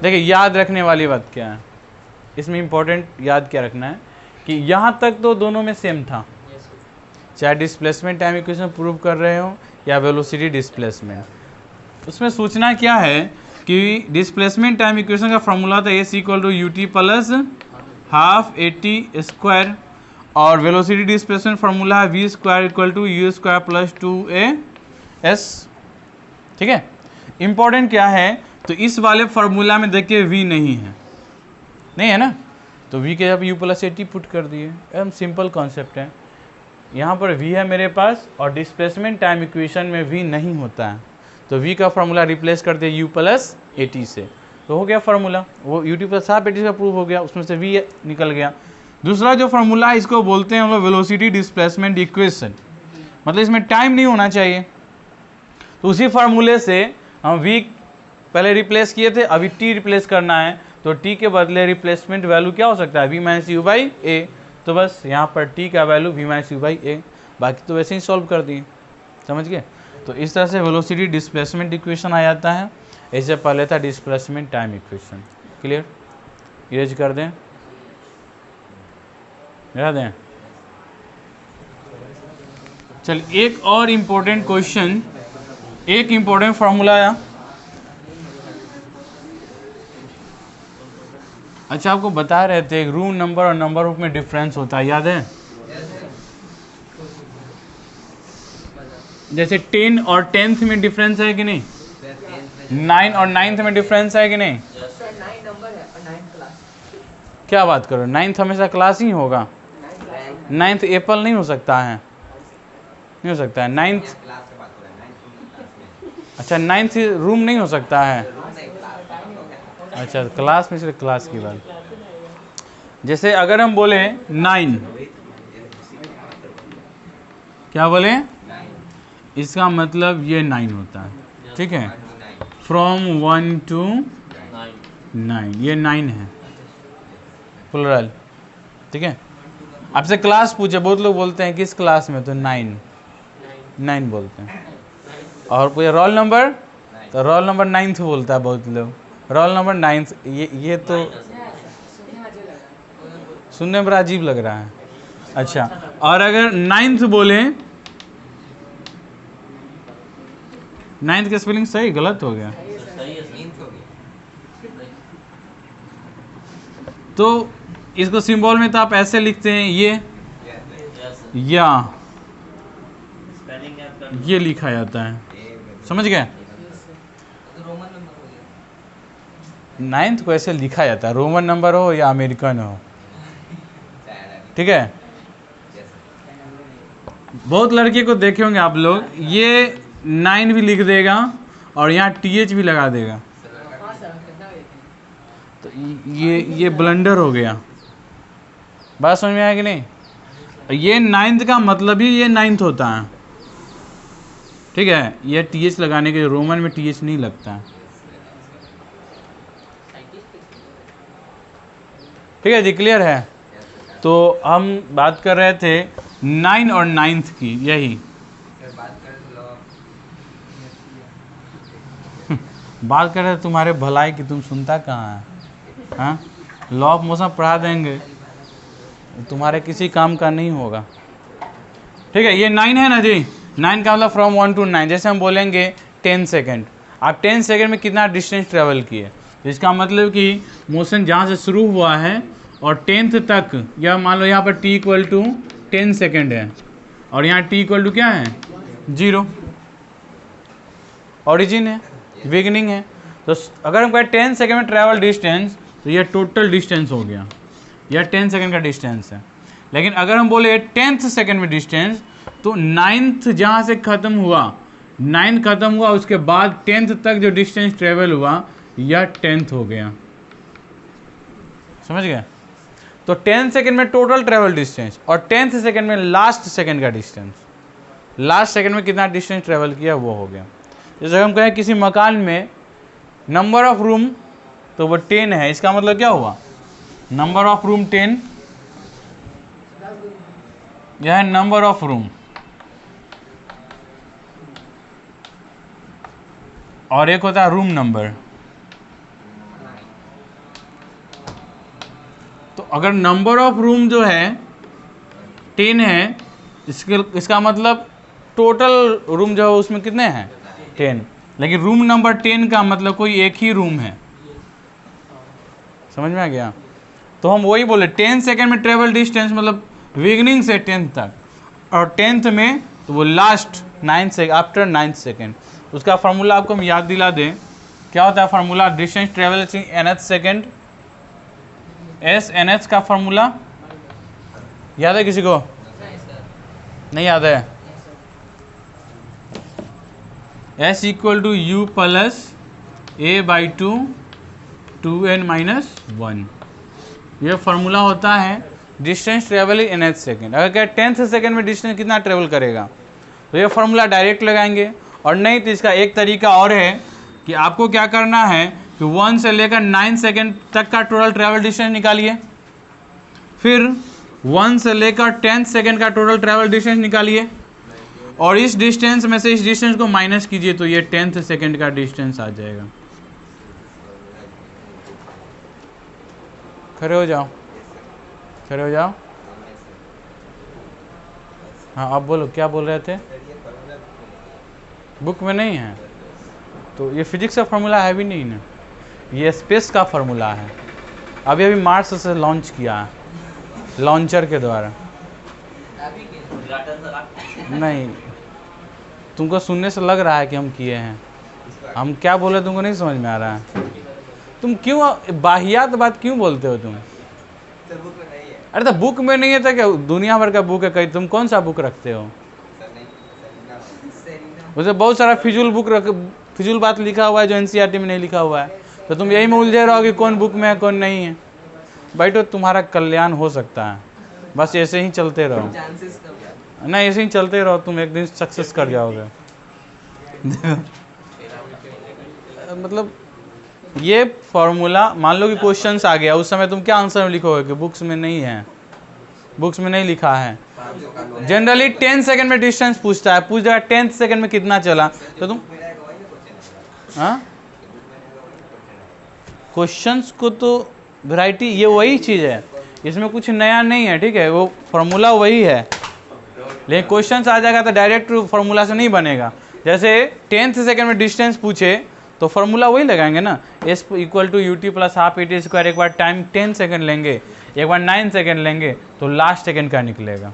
देखिए याद रखने वाली बात क्या है इसमें, इंपॉर्टेंट याद क्या रखना है कि यहाँ तक तो दोनों में सेम था, चाहे डिस्प्लेसमेंट टाइम इक्वेशन प्रूव कर रहे हो या वेलोसिटी डिस्प्लेसमेंट। उसमें सोचना क्या है कि डिस्प्लेसमेंट टाइम इक्वेशन का फॉर्मूला था S equal to UT plus half AT square, और वेलोसिटी डिस्प्लेसमेंट फार्मूला है V square equal to U square plus 2a/s। ठीक है, इंपॉर्टेंट क्या है, तो इस वाले फार्मूला में देखिए v नहीं है ना, तो v के जब u प्लस एटी पुट कर दिए, एकदम सिंपल कॉन्सेप्ट है। यहाँ पर v है मेरे पास और डिस्प्लेसमेंट टाइम इक्वेशन में v नहीं होता है, तो v का फार्मूला रिप्लेस कर दिया u प्लस एटी से, तो हो गया फार्मूला, वो u प्लस हाफ एटी का प्रूव हो गया, उसमें से v निकल गया। दूसरा जो फार्मूला है इसको बोलते हैं हम लोग वेलोसिटी डिस्प्लेसमेंट इक्वेशन, मतलब इसमें टाइम नहीं होना चाहिए। तो उसी फार्मूले से हम v पहले रिप्लेस किए थे, अभी t रिप्लेस करना है, तो t के बदले रिप्लेसमेंट वैल्यू क्या हो सकता है v minus u by a, तो बस यहाँ पर t का value v minus u by a, बाकी तो वैसे ही सॉल्व कर दिए, समझ गए। तो इस तरह से वेलोसिटी डिस्प्लेसमेंट इक्वेशन आ जाता है, इससे पहले था displacement time equation. Clear, erase कर दें, मिला दें। चल एक और इम्पोर्टेंट क्वेश्चन, एक इम्पोर्टेंट फार्मूला आया। अच्छा, आपको बता रहे थे रूम नंबर और नंबर रूम में डिफरेंस होता है, याद है? जैसे 10 और 10th में डिफरेंस है कि नहीं, 9 और 9th में डिफरेंस है कि नहीं? क्या बात करो, 9th हमेशा क्लास ही होगा, 9th एप्पल नहीं हो सकता है, नहीं हो सकता है 9th। अच्छा 9th रूम नहीं हो सकता है, अच्छा क्लास में सिर्फ क्लास की बात। जैसे अगर हम बोले 9, क्या बोले, इसका मतलब ये 9 होता है, ठीक है, फ्रॉम 1 to 9, ये 9 है प्लुरल, ठीक है। आपसे क्लास पूछे, बहुत लोग बोलते हैं किस क्लास में, तो 9 बोलते हैं। और पूछे रोल नंबर, तो रोल नंबर 9th बोलता है बहुत लोग, रोल नंबर 9th। ये तो सुनने में बड़ा अजीब लग रहा है। अच्छा, और अगर 9th बोले, 9th का स्पेलिंग सही गलत हो गया, तो इसको सिंबल में तो आप ऐसे लिखते हैं, ये लिखा जाता है, समझ गए। 9th को ऐसे लिखा जाता है, रोमन नंबर हो या अमेरिकन हो, ठीक है। बहुत लड़के को देखे होंगे आप लोग, ये 9 भी लिख देगा और यहाँ TH भी लगा देगा, तो ये ब्लंडर हो गया। बात समझ में आया कि नहीं? ये 9th का मतलब ही ये 9th होता है, ठीक है। ये TH लगाने के, रोमन में TH नहीं लगता है, ठीक है जी, क्लियर है। तो हम बात कर रहे थे 9 और 9th की, यही बात कर रहे थे तुम्हारे भलाई की, तुम सुनता कहाँ है, हाँ? लॉ ऑफ मोशन पढ़ा देंगे, तुम्हारे किसी काम का नहीं होगा, ठीक है। ये 9 है ना जी, 9 का मतलब फ्रॉम 1 to 9। जैसे हम बोलेंगे 10 सेकेंड, आप 10 सेकेंड में कितना डिस्टेंस ट्रेवल किए, तो इसका मतलब कि मोशन जहाँ से शुरू हुआ है और 10th तक, या मान लो यहाँ पर t इक्वल टू 10 सेकेंड है और यहाँ t इक्वल टू क्या है, 0, ऑरिजिन है, बिगिनिंग है। तो अगर हम कहें 10 सेकेंड में ट्रैवल डिस्टेंस, तो यह टोटल डिस्टेंस हो गया, यह 10 सेकेंड का डिस्टेंस है। लेकिन अगर हम बोले 10th सेकेंड में डिस्टेंस, तो 9th जहाँ से ख़त्म हुआ, 9th ख़त्म हुआ, उसके बाद 10th तक जो डिस्टेंस ट्रेवल हुआ, यह 10th हो गया, समझ गए। तो 10 सेकेंड में टोटल ट्रेवल डिस्टेंस और 10th सेकेंड में लास्ट सेकेंड का डिस्टेंस, लास्ट सेकेंड में कितना डिस्टेंस ट्रेवल किया वो हो गया। जैसे हम कहें किसी मकान में नंबर ऑफ रूम, तो वो 10 है, इसका मतलब क्या हुआ, नंबर ऑफ रूम 10, यह है नंबर ऑफ रूम, और एक होता है रूम नंबर, तो अगर नंबर ऑफ रूम जो है 10 है, इसका मतलब टोटल रूम जो है उसमें कितने हैं 10, लेकिन रूम नंबर 10 का मतलब कोई एक ही रूम है। समझ में आ गया? तो हम वही बोले 10 सेकेंड में ट्रेवल डिस्टेंस मतलब बिगिनिंग से 10th तक, और 10th में तो वो लास्ट 9 से आफ्टर 9th सेकेंड। उसका फार्मूला आपको हम याद दिला दें, क्या होता है formula? Distance travel in nth second, S nth का फार्मूला याद है किसी को? नहीं याद है? s equal to U plus a by 2n-1, ये फार्मूला होता है distance travel in nth second. अगर क्या 10th सेकेंड में डिस्टेंस कितना ट्रेवल करेगा, तो ये फार्मूला डायरेक्ट लगाएंगे। और नहीं तो इसका एक तरीका और है कि आपको क्या करना है कि 1 से लेकर 9 सेकेंड तक का टोटल ट्रैवल डिस्टेंस निकालिए, फिर 1 से लेकर 10th सेकेंड का टोटल ट्रैवल डिस्टेंस निकालिए, और इस डिस्टेंस में से इस डिस्टेंस को माइनस कीजिए, तो ये 10th सेकेंड का डिस्टेंस आ जाएगा। खड़े हो जाओ, खड़े हो जाओ। हाँ आप बोलो, क्या बोल रहे थे? बुक में नहीं है तो ये फिजिक्स का फार्मूला है भी नहीं ना, ये स्पेस का फार्मूला है। अभी अभी मार्स से लॉन्च किया है, लॉन्चर के द्वारा। नहीं, तुमको सुनने से लग रहा है कि हम किए हैं, हम क्या बोले तुमको नहीं समझ में आ रहा है। तुम क्यों बाहियात बात क्यों बोलते हो तुम? अरे तो बुक में नहीं है तो क्या दुनिया भर का बुक है, कहीं तुम कौन सा बुक रखते हो? उसे बहुत सारा फिजूल बात लिखा हुआ है जो एनसीईआरटी में नहीं लिखा हुआ है, तो तुम यही में उलझे रहो कि कौन बुक में है कौन नहीं है। भाई तो तुम्हारा कल्याण हो सकता है, बस ऐसे ही चलते रहो। नहीं ऐसे ही चलते रहो, तुम एक दिन सक्सेस कर जाओगे। मतलब ये फॉर्मूला, मान लो कि क्वेश्चंस आ गया, उस समय तुम क्या आंसर में लिखोगे कि बुक्स में नहीं है, बुक्स में नहीं लिखा है। जनरली 10 सेकंड में डिस्टेंस पूछता है, पूछ देगा 10th सेकंड में कितना चला, तो तुम क्वेश्चंस को तो वैरायटी, ये वही चीज़ है, इसमें कुछ नया नहीं है, ठीक है, वो फार्मूला वही है, लेकिन क्वेश्चंस आ जाएगा तो डायरेक्ट फार्मूला से नहीं बनेगा। जैसे 10th सेकंड में डिस्टेंस पूछे तो फार्मूला वही लगाएंगे ना, s equal to U T plus half AT square. एक बार टाइम 10 सेकंड लेंगे, एक बार 9 सेकंड लेंगे, तो लास्ट सेकंड का निकलेगा।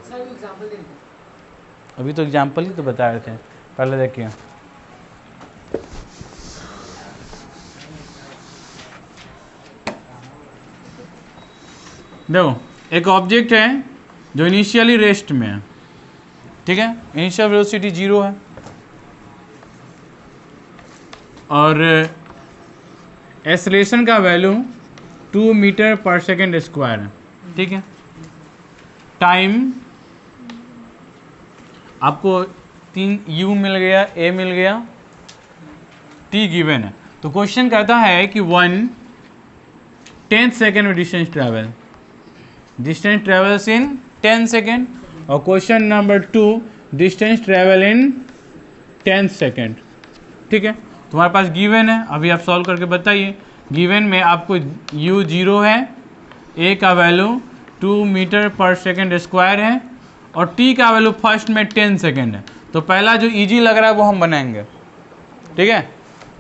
अभी तो एग्जाम्पल ही तो बता रहे थे, पहले देखिए। देखो एक ऑब्जेक्ट है जो इनिशियली रेस्ट में है, ठीक है, इनिशियल वेलोसिटी 0 है, और एक्सेलरेशन का वैल्यू 2 मीटर पर सेकेंड स्क्वायर है, ठीक है। टाइम आपको 3 u मिल गया, a मिल गया, t गिवन है। तो क्वेश्चन कहता है कि 10th सेकेंड में डिस्टेंस ट्रेवल्स इन 10 सेकेंड, और क्वेश्चन नंबर 2 डिस्टेंस ट्रेवल इन 10th सेकेंड, ठीक है। तुम्हारे पास गिवन है, अभी आप सॉल्व करके बताइए। गिवन में आपको u 0 है, a का वैल्यू 2 मीटर पर सेकेंड स्क्वायर है, और t का वैल्यू फर्स्ट में 10 सेकेंड है। तो पहला जो इजी लग रहा है वो हम बनाएंगे, ठीक है।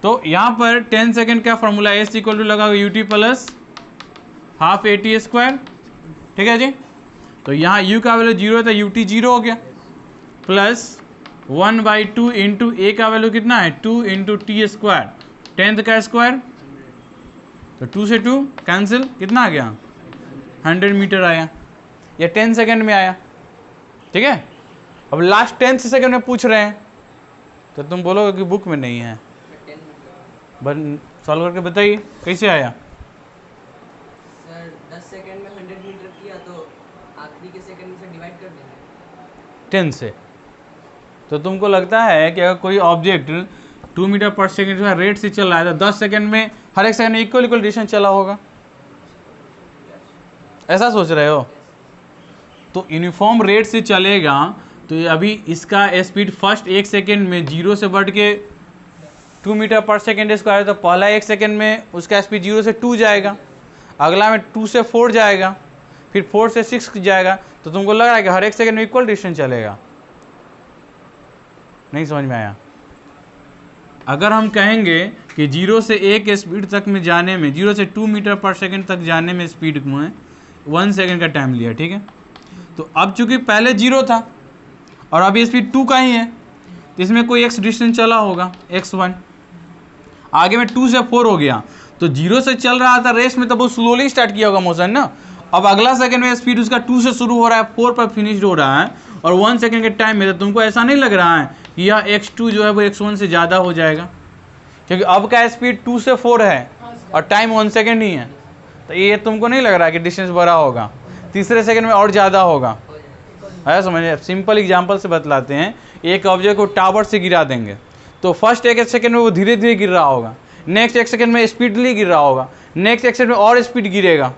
तो यहाँ पर 10 सेकेंड का फॉर्मूला s इक्वल टू लगा you T plus half AT square, ठीक है जी। तो यहाँ u का वैल्यू 0 है तो ut 0 हो गया, प्लस 1/2 इंटू a का वैल्यू कितना है 2 इंटू टी स्क्वायर, 10th का स्क्वायर, तो 2 से 2 कैंसिल, कितना आ गया 100 मीटर आया, या 10 सेकेंड में आया, ठीक है। अब लास्ट 10th सेकेंड में पूछ रहे हैं तो तुम बोलोगे कि बुक में नहीं है, बट सॉल्व करके बताइए कैसे आया। सर 10 सेकंड में 100 मीटर किया तो आखिरी के सेकंड से डिवाइड कर देंगे 10 से। तो तुमको लगता है कि अगर कोई ऑब्जेक्ट 2 मीटर पर सेकेंड जो रेट से चल रहा है तो 10 सेकेंड में हर एक सेकंड में इक्वल डिस्टेंस चला होगा, ऐसा सोच रहे हो। तो यूनिफॉर्म रेट से चलेगा तो अभी इसका स्पीड फर्स्ट 1 सेकेंड में 0 से बढ़ के 2 मीटर पर सेकेंड स्क्वायर, तो पहला 1 सेकेंड में उसका स्पीड 0 से 2 जाएगा, अगला में 2 से 4 जाएगा, फिर 4 से 6 जाएगा, तो तुमको लग रहा है कि हर एक सेकंड में इक्वल डिस्टेंस चलेगा? नहीं समझ में आया? अगर हम कहेंगे कि 0 से 1 स्पीड तक में जाने में, 0 से 2 मीटर पर सेकंड तक जाने में स्पीड में 1 सेकंड का टाइम लिया, ठीक है, तो अब चूंकि पहले 0 था और अभी स्पीड 2 का ही है, तो इसमें कोई x डिस्टेंस चला होगा, x1, आगे में 2 से 4 हो गया, तो 0 से चल रहा था रेस में, तो बहुत स्लोली स्टार्ट किया होगा मोशन ना। अब अगला सेकंड में स्पीड उसका 2 से शुरू हो रहा है, 4 पर फिनिश्ड हो रहा है, और 1 सेकंड के टाइम में, तो तुमको ऐसा नहीं लग रहा है कि यह x2 जो है वो x1 से ज़्यादा हो जाएगा? क्योंकि अब का स्पीड 2 से 4 है और टाइम 1 सेकंड ही है, तो ये तुमको नहीं लग रहा कि डिस्टेंस बड़ा होगा? तीसरे सेकंड में और ज़्यादा होगा। है समझिए, सिंपल एग्जांपल से बतलाते हैं। एक ऑब्जेक्ट को टावर से गिरा देंगे, तो फर्स्ट एक सेकंड में वो धीरे धीरे गिर रहा होगा, नेक्स्ट एक सेकंड में स्पीडली गिर रहा होगा, नेक्स्ट एक सेकंड में और स्पीड गिरेगा,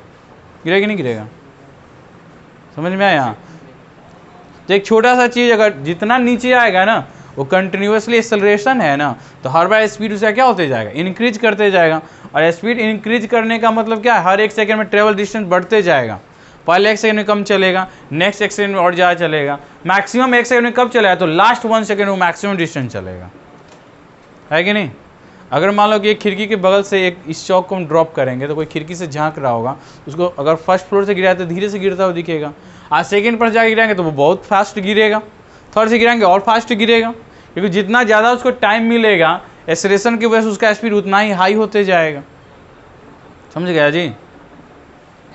गिरेगा नहीं गिरेगा? समझ में आया? तो एक छोटा सा चीज़ अगर जितना नीचे आएगा ना, वो कंटिन्यूसली एक्सेलरेशन है ना, तो हर बार स्पीड उसका क्या होते जाएगा? इंक्रीज करते जाएगा। और स्पीड इंक्रीज करने का मतलब क्या है? हर एक सेकंड में ट्रेवल डिस्टेंस बढ़ते जाएगा। पहले एक सेकंड में कम चलेगा, नेक्स्ट एक सेकंड में और ज़्यादा चलेगा, मैक्सिमम एक सेकंड में कब चलेगा? तो लास्ट 1 सेकंड में मैक्सिमम डिस्टेंस चलेगा, है कि नहीं? अगर मान लो कि एक खिड़की के बगल से एक इस चौक को हम ड्रॉप करेंगे, तो कोई खिड़की से झांक रहा होगा, उसको अगर फर्स्ट फ्लोर से गिरा है तो धीरे से गिरता हुआ दिखेगा। आज सेकंड पर जाकर गिराएंगे तो वो बहुत फास्ट गिरेगा, थर्ड से गिराएंगे और फास्ट गिरेगा, क्योंकि जितना ज़्यादा उसको टाइम मिलेगा एक्सेलरेशन की वजह से उसका स्पीड उतना ही हाई होते जाएगा। समझ गया जी?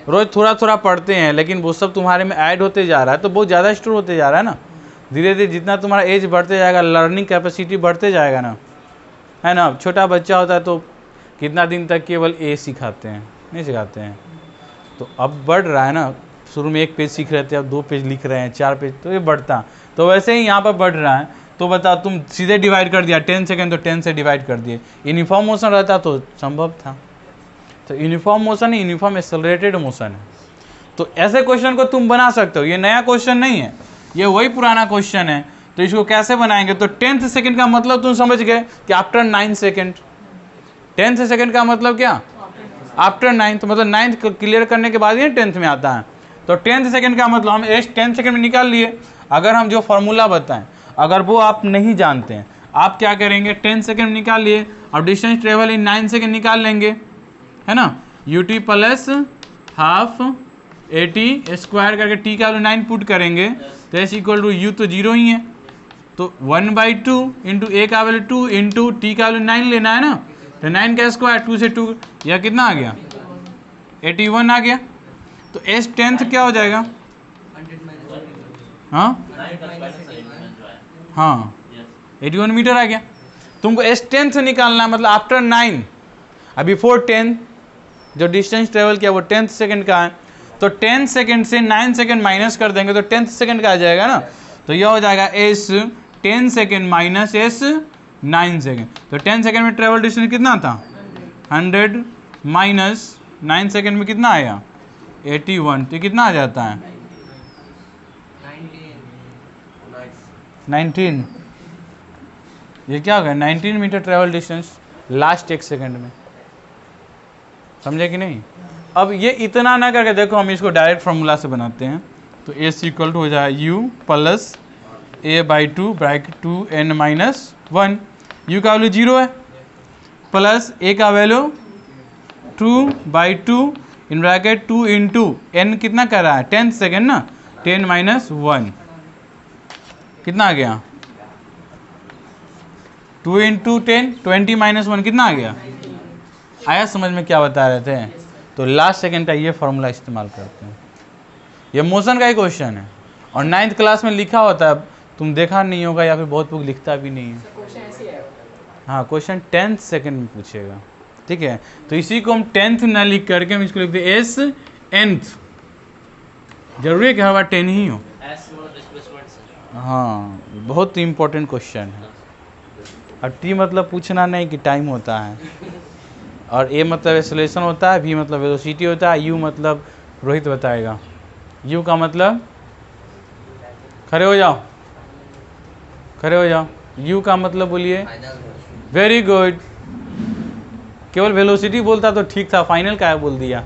रोज़ थोड़ा थोड़ा पढ़ते हैं, लेकिन वो सब तुम्हारे में ऐड होते जा रहा है, तो बहुत ज़्यादा स्टोर होते जा रहा है ना। धीरे धीरे जितना तुम्हारा एज बढ़ते जाएगा, लर्निंग कैपेसिटी बढ़ते जाएगा ना, है ना। छोटा बच्चा होता है तो कितना दिन तक केवल ए सिखाते हैं, नहीं सिखाते हैं। तो अब बढ़ रहा है ना, शुरू में 1 पेज सीख रहे थे, अब 2 पेज लिख रहे हैं, 4 पेज, तो ये बढ़ता। तो वैसे ही यहाँ पर बढ़ रहा है। तो बताओ, तुम सीधे डिवाइड कर दिया 10 सेकेंड, तो 10 से डिवाइड कर दिए। यूनिफॉर्म मोशन रहता तो संभव था। तो uniform motion uniform accelerated motion है। तो ऐसे क्वेश्चन को तुम बना सकते हो, ये नया क्वेश्चन नहीं है, ये वही पुराना क्वेश्चन है। तो इसको कैसे बनाएंगे? तो 10th सेकंड का मतलब तुम समझ गए कि आफ्टर 9 सेकंड। 10th सेकंड का मतलब क्या? आफ्टर 9, तो मतलब 9th क्लियर करने के बाद ही 10th में आता है। तो 10th सेकंड का मतलब हम 10 सेकंड में निकाल लिए। अगर हम जो फॉर्मूला बताएं, अगर वो आप नहीं जानते हैं, आप क्या करेंगे? 10 सेकंड में निकाल लिए, और डिस्टेंस ट्रेवल इन 9 सेकंड निकाल लेंगे, है ना। ut plus half AT square करके t का वैल्यू 9 पुट करेंगे, तो एस इक्वल टू u तो 0 ही है, तो 1/2 इंटू a का वैल्यू 2 इंटू t का वैल्यू 9 लेना है ना। तो 9 का स्क्वायर 2 से 2, यह कितना आ गया? 81 आ गया। तो s 10th क्या हो जाएगा? हाँ 81 मीटर आ गया। तुमको s 10th निकालना है, मतलब आफ्टर 9, अभी 410 जो डिस्टेंस ट्रेवल किया वो 10th सेकंड का है। तो 10 सेकंड से 9 सेकंड माइनस कर देंगे तो 10th सेकंड का आ जाएगा ना। तो यह हो जाएगा s 10 second minus s 9 second. तो 10 सेकंड में ट्रेवल डिस्टेंस कितना था? 100 माइनस 9 सेकंड में कितना आया? 81। तो कितना आ जाता है? 19। ये क्या हो गया? 19 meter travel distance last 1 second में। समझे कि नहीं? अब ये इतना ना करके देखो, हम इसको डायरेक्ट फार्मूला से बनाते हैं। तो s इक्वल टू हो जाए u plus a/2 bracket 2n minus 1। u का वैल्यू 0 है, प्लस a का value 2/2 in bracket 2 into n कितना कर रहा है? 10 सेकेंड ना, 10 माइनस 1 कितना आ गया? 2 इंटू 10 20 माइनस 1 कितना आ गया? आया समझ में क्या बता रहे थे? तो लास्ट सेकंड का ये फॉर्मूला इस्तेमाल करते हैं। ये मोशन का ही क्वेश्चन है और 9th क्लास में लिखा होता है, तुम देखा नहीं होगा या फिर बहुत बुक लिखता भी नहीं है। हाँ, क्वेश्चन 10th सेकंड में पूछेगा, ठीक है। तो इसी को हम 10th ना लिख करके हम इसको लिखते हैं s nth। जरूरी है कि हर बार 10 ही हो? हाँ, बहुत इंपॉर्टेंट क्वेश्चन है। और t मतलब पूछना नहीं कि टाइम होता है, और a मतलब एक्सेलरेशन होता है, v मतलब वेलोसिटी होता है, u मतलब रोहित बताएगा, u का मतलब खड़े हो जाओ, खड़े हो जाओ। u का मतलब बोलिए। Very good. केवल वेलोसिटी बोलता तो ठीक था, फाइनल का है बोल दिया।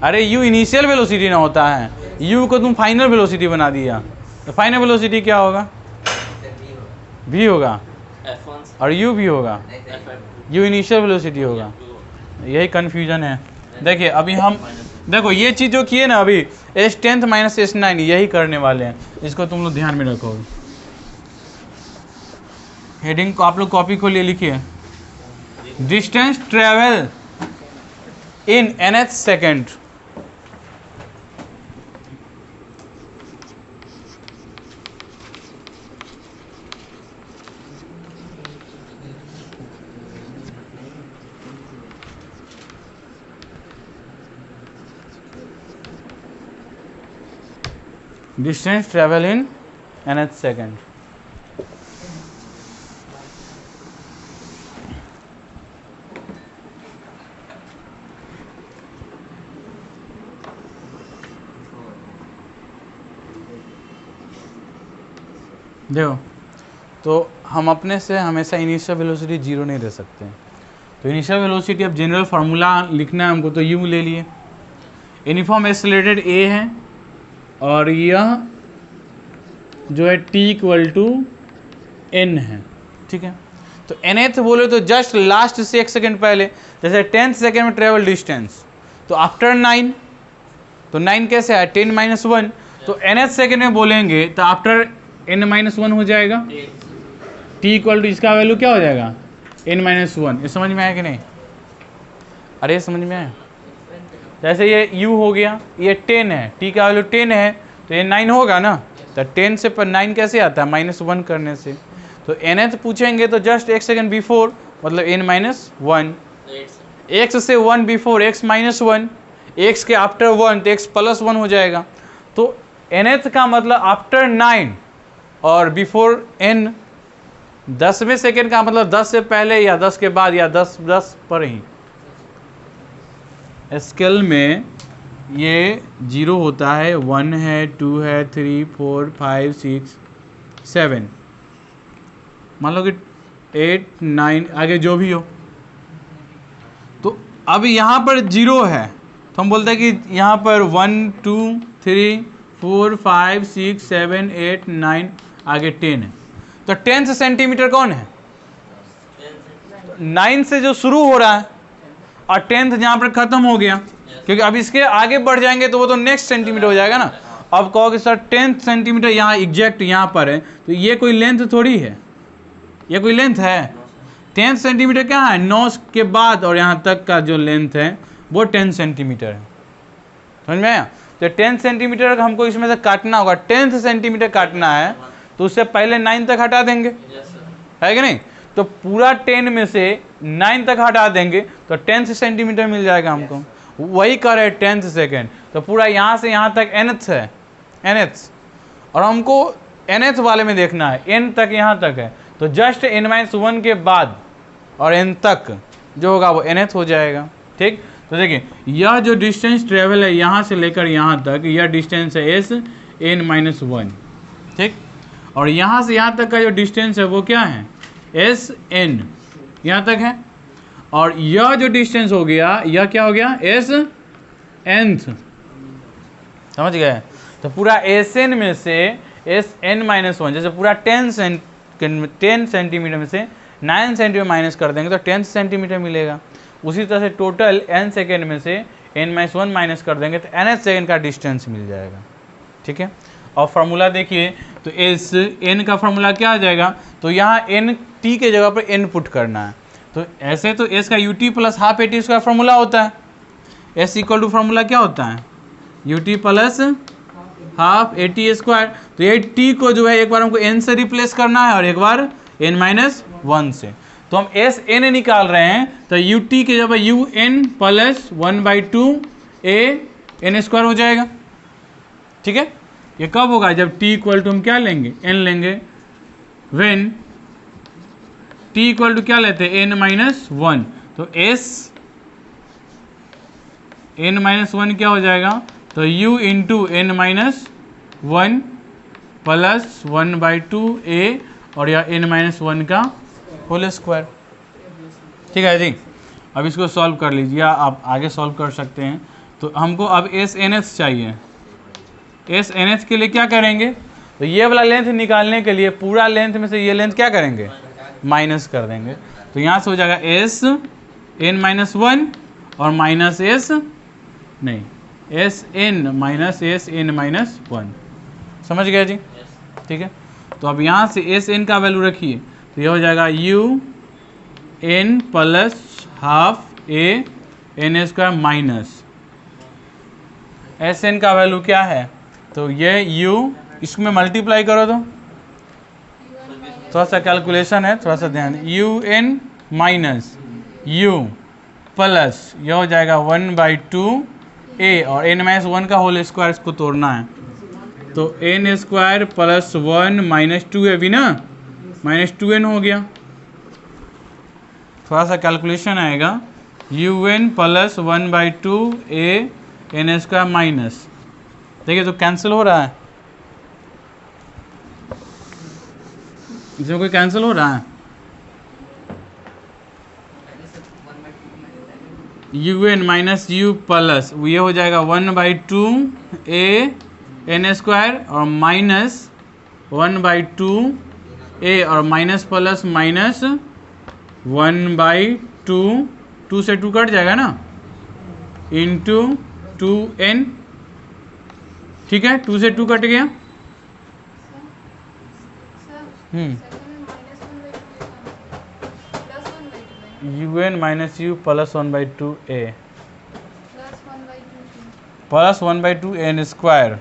अरे u इनिशियल वेलोसिटी ना होता है, u को तुम फाइनल वेलोसिटी बना दिया, तो फाइनल वेलोसिटी क्या होगा? v होगा और u भी होगा, u इनिशियल वेलोसिटी होगा। यही कन्फ्यूजन है। देखिए अभी हम देखो ये चीज़ जो किए ना अभी S10 माइनस S9 यही करने वाले हैं, इसको तुम लोग ध्यान में रखो। हेडिंग को आप लोग कॉपी खोलिए, लिखिए distance travel in nth second. Distance travel in nth second. देखो तो हम अपने से हमेशा इनिशियल वेलोसिटी जीरो नहीं दे सकते, तो इनिशियल वेलोसिटी अब जनरल फार्मूला लिखना है हमको, तो यू ले लिए। यूनिफॉर्म एक्सेलरेटेड ए है और यह जो है t = n है, ठीक है। तो nth बोले तो जस्ट लास्ट से 1 सेकेंड पहले, जैसे 10th सेकेंड में ट्रेवल डिस्टेंस, तो आफ्टर 9, तो 9 कैसे है 10 - 1, तो nth सेकेंड में बोलेंगे तो आफ्टर n - 1 हो जाएगा। t = इसका वैल्यू क्या हो जाएगा n - 1। ये समझ में आया कि नहीं? अरे समझ में आया? जैसे ये u हो गया, ये 10 है, t का वैल्यू 10 है, तो ये 9 होगा ना, तो 10 से पर 9 कैसे आता है -1 करने से। तो nth पूछेंगे तो जस्ट 1 सेकेंड बिफोर, मतलब n - 1, x से 1 बिफोर x - 1, x के आफ्टर 1 तो x + 1 हो जाएगा। तो nth का मतलब आफ्टर 9 और बिफोर n, 10वें सेकेंड का मतलब 10 से पहले या 10 के बाद या 10 पर ही। स्केल में ये 0 होता है, 1 है, 2 है, 3, 4, 5, 6, 7, मान लो कि 8, 9 आगे जो भी हो। तो अब यहाँ पर 0 है तो हम बोलते हैं कि यहाँ पर 1, 2, 3, 4, 5, 6, 7, 8, 9 आगे 10 है। तो 10 सेंटीमीटर कौन है? 9 से जो शुरू हो रहा है और 10th जहाँ पर खत्म हो गया, क्योंकि अब इसके आगे बढ़ जाएंगे तो वो तो नेक्स्ट सेंटीमीटर हो जाएगा ना। अब कहोगे सर 10 सेंटीमीटर यहाँ एग्जैक्ट यहाँ पर है, तो ये कोई लेंथ थोड़ी है, ये कोई लेंथ है? 10 सेंटीमीटर क्या है 9 के बाद और यहाँ तक का जो लेंथ है वो 10 सेंटीमीटर है, समझ में आया? तो 10 सेंटीमीटर हमको इसमें से काटना होगा, 10 सेंटीमीटर काटना है तो उससे पहले 9 तक हटा देंगे, है कि नहीं? तो पूरा 10 में से 9 तक हटा देंगे तो 10 सेंटीमीटर मिल जाएगा हमको। वही करे 10th सेकेंड, तो पूरा यहाँ से यहाँ तक nth है, nth, और हमको nth वाले में देखना है, n तक यहाँ तक है, तो जस्ट n - 1 के बाद और n तक जो होगा वो nth हो जाएगा, ठीक। तो देखिए यह जो डिस्टेंस ट्रेवल है यहाँ से लेकर यहाँ तक, यह डिस्टेंस है s n - 1, ठीक। और यहाँ से यहाँ तक का जो डिस्टेंस है वो क्या है s n, यहाँ तक है। और यह जो डिस्टेंस हो गया यह क्या हो गया s nth, समझ गए? तो पूरा Sn में से Sn - 1, जैसे पूरा 10 सेंटीमीटर में से 9 सेंटीमीटर माइनस कर देंगे तो 10 सेंटीमीटर मिलेगा। उसी तरह से टोटल n सेकेंड में से n - 1 माइनस कर देंगे तो nth सेकेंड का डिस्टेंस मिल जाएगा, ठीक है। और फार्मूला देखिए तो एस n का फार्मूला क्या आ जाएगा, तो यहाँ n t के जगह पर n पुट करना है, तो ऐसे तो s का ut + ½ at का फार्मूला होता है। s = फार्मूला क्या होता है ut + ½ at²। तो ये t को जो है एक बार हमको n से रिप्लेस करना है और एक बार n - 1 से, तो हम s n निकाल रहे हैं तो ut के जब un + 1/2 a n² हो जाएगा, ठीक है। ये कब होगा जब t = हम क्या लेंगे n लेंगे, व्हेन t = क्या लेते हैं n - 1, तो s n - 1 क्या हो जाएगा, तो u × n - 1 + 1/2 a और यह n - 1 का होल स्क्वायर, ठीक है जी। अब इसको सॉल्व कर लीजिए, आप आगे सॉल्व कर सकते हैं, तो हमको अब एस एन एच चाहिए। एस एन एच के लिए क्या करेंगे, तो ये वाला लेंथ निकालने के लिए पूरा लेंथ में से ये लेंथ क्या करेंगे, माइनस कर देंगे। तो यहाँ से हो जाएगा एस एन माइनस वन और माइनस एस नहीं S N minus S N minus one. समझ गया जी? ठीक है। तो अब यहाँ से एस एन का वैल्यू रखिए, तो ये हो जाएगा U N plus half A N square minus S N का वैल्यू क्या है, तो ये यू इसमें मल्टीप्लाई करो तो थोड़ा सा कैलकुलेशन है, थोड़ा सा ध्यान। U N minus U plus ये हो जाएगा 1/2 ए और एन माइनस वन का होल स्क्वायर इसको तोड़ना है, तो एन स्क्वायर प्लस 1 माइनस 2 है भी ना, माइनस 2n हो गया। थोड़ा सा कैलकुलेशन आएगा, U N plus 1/2 A N square minus, देखिए तो कैंसिल हो रहा है, इसमें कोई कैंसिल हो रहा है। U N minus U plus ये हो जाएगा 1/2 ए एन स्क्वायर और माइनस 1/2 ए और माइनस प्लस माइनस 1/2, 2 से 2 कट जाएगा ना, इंटू 2n। ठीक है, 2 से 2 कट गया। U N minus U plus 1/2 A plus 1/2 N square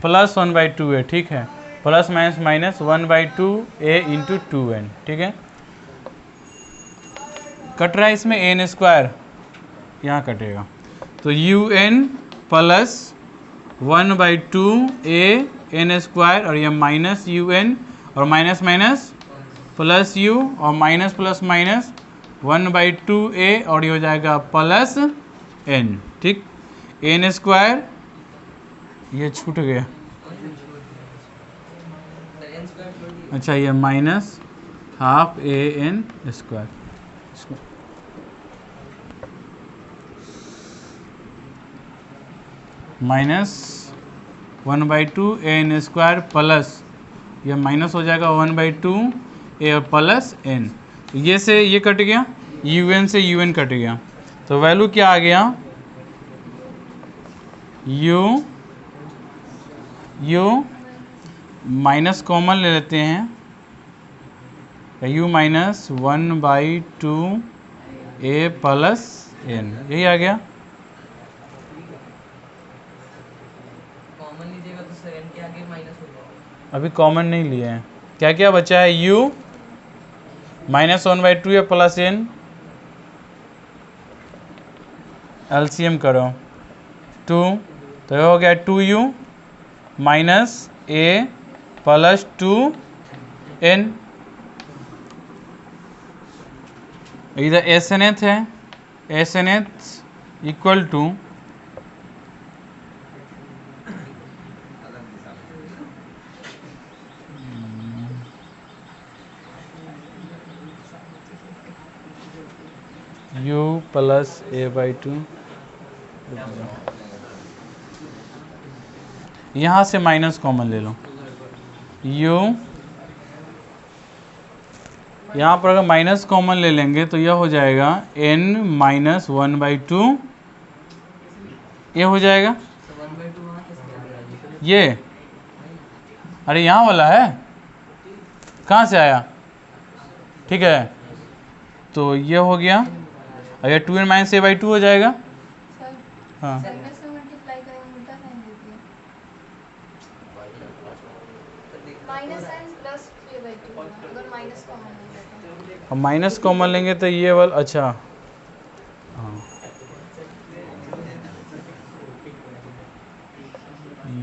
plus 1/2 A. ठीक है, plus minus minus 1/2 A into 2n। ठीक है, कट रहा है इसमें एन स्क्वायर, यहाँ कटेगा, तो U N plus 1/2 A N square और ये माइनस यू एन और माइनस माइनस प्लस यू और माइनस प्लस माइनस 1/2 ए और ये हो जाएगा प्लस एन। ठीक, एन स्क्वायर ये छूट गया, अच्छा ये minus half A N square, minus 1/2 A N square plus ये माइनस हो जाएगा 1/2 ए और प्लस एन, ये से ये कट गया, यू एन से यू एन कट गया, तो वैल्यू क्या आ गया, यू माइनस कॉमन ले लेते हैं, U minus 1/2 A plus N, यही आ गया। कॉमन लीजिएगा तो सर n के आगे माइनस हो जाएगा। अभी कॉमन नहीं लिए हैं, क्या क्या बचा है, u minus 1/2 A plus N, LCM करो 2, तो ये हो गया 2u माइनस ए प्लस 2n, इधर एस एन एथ है, S N th equal to u plus a/2, यहाँ से माइनस कॉमन ले लो, u यहाँ पर अगर माइनस कॉमन ले लेंगे तो यह हो जाएगा n माइनस 1/2, ये हो जाएगा, ये अरे यहाँ वाला है, कहाँ से आया, ठीक है, तो ये हो गया, अगर 2n माइनस a/2 हो जाएगा, हाँ अब माइनस कॉमन लेंगे तो ये वाला, अच्छा हाँ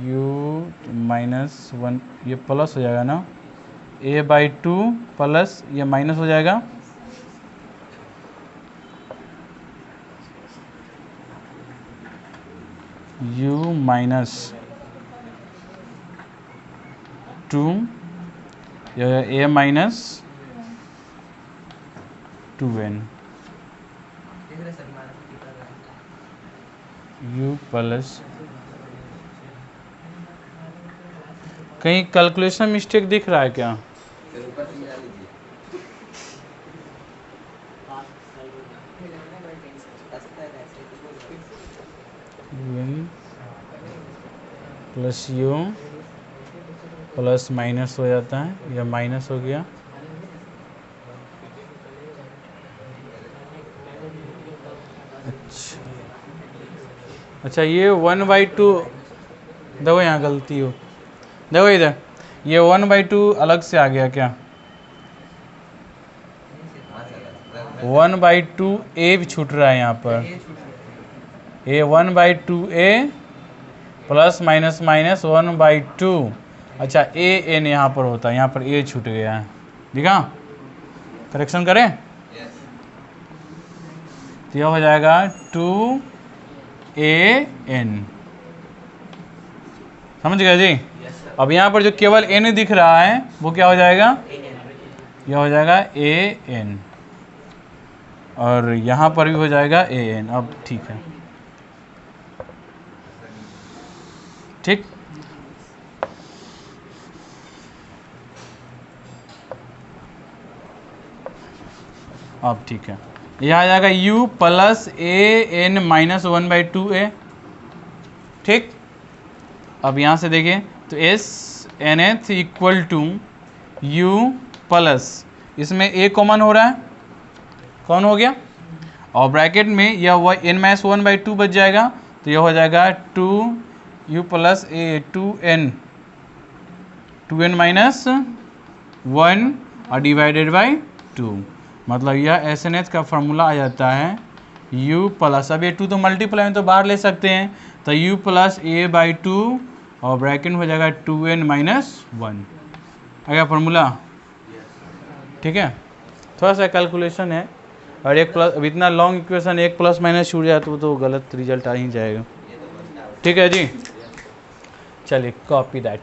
u माइनस 1 ये प्लस हो जाएगा ना, a/2 प्लस ये माइनस हो जाएगा, u minus 2 a minus 2n। u plus, कहीं कैलकुलेशन मिस्टेक दिख रहा है क्या? n plus u plus minus हो जाता है, या माइनस हो गया, अच्छा ये 1/2, देखो यहाँ गलती हो, देखो इधर ये 1/2 अलग से आ गया क्या? 1/2 a भी छूट रहा है यहाँ पर, a 1/2 a plus minus minus 1/2, अच्छा a n यहाँ पर होता है, यहाँ पर a छूट गया है, दिखा? करेक्शन करें? तो यह हो जाएगा 2an, समझ गए जी? अब यहाँ पर जो केवल n दिख रहा है वो क्या हो जाएगा? यह हो जाएगा an, और यहाँ पर भी हो जाएगा an। अब ठीक है, ठीक। अब ठीक है, यह आ जाएगा u plus an minus 1/2a, ठीक। अब यहाँ से देखिए तो SNH equal to u plus, इसमें a कॉमन हो रहा है, कौन हो गया, और ब्रैकेट में यह n माइनस 1/2 बच जाएगा, तो यह हो जाएगा 2u plus a 2n minus 1 और डिवाइडेड बाई 2, मतलब यह SNH का फॉर्मूला आ जाता है u प्लस, अब ये 2 तो मल्टीप्लाई में तो बाहर ले सकते हैं, तो u प्लस a/2 और ब्रैकेट में हो जाएगा 2n माइनस 1, आ गया फॉर्मूला, ठीक है। थोड़ा सा कैलकुलेशन है, और एक प्लस, अब इतना लॉन्ग इक्वेशन एक प्लस माइनस छूट जाए तो गलत रिजल्ट आ ही जाएगा, ठीक है जी। चलिए कॉपी दैट।